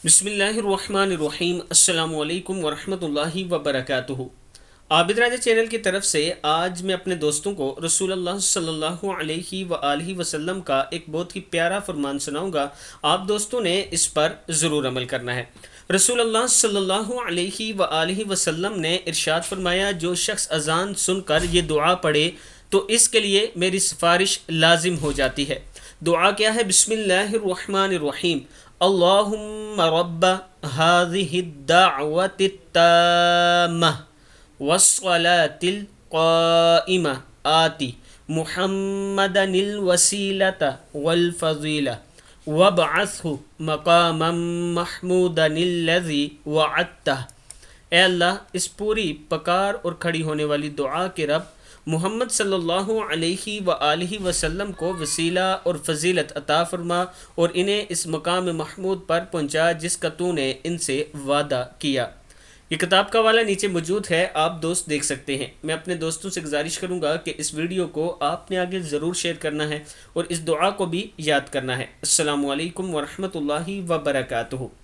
بسم اللہ الرحمن الرحیم۔ السلام علیکم ورحمۃ اللہ وبرکاتہ۔ عابد راجہ چینل کی طرف سے آج میں اپنے دوستوں کو رسول اللہ صلی اللہ علیہ وآلہ وسلم کا ایک بہت ہی پیارا فرمان سناؤں گا۔ آپ دوستوں نے اس پر ضرور عمل کرنا ہے۔ رسول اللہ صلی اللہ علیہ وآلہ وسلم نے ارشاد فرمایا، جو شخص اذان سن کر یہ دعا پڑھے تو اس کے لیے میری سفارش لازم ہو جاتی ہے۔ دعا کیا ہے؟ بسم اللہ الرحمن الرحیم۔ اللہم رب هذه الدعوة التامة والصلاة القائمة آتی محمدا الوسیلة والفضیلة وابعثه مقاما محمودا الذی وعدتہ۔ اے اللہ، اس پوری پکار اور کھڑی ہونے والی دعا کے رب، محمد صلی اللہ علیہ وآلہ وسلم کو وسیلہ اور فضیلت عطا فرما اور انہیں اس مقام محمود پر پہنچا جس کا تو نے ان سے وعدہ کیا۔ یہ کتاب کا حوالہ نیچے موجود ہے، آپ دوست دیکھ سکتے ہیں۔ میں اپنے دوستوں سے گزارش کروں گا کہ اس ویڈیو کو آپ نے آگے ضرور شیئر کرنا ہے اور اس دعا کو بھی یاد کرنا ہے۔ السلام علیکم ورحمۃ اللہ وبرکاتہ۔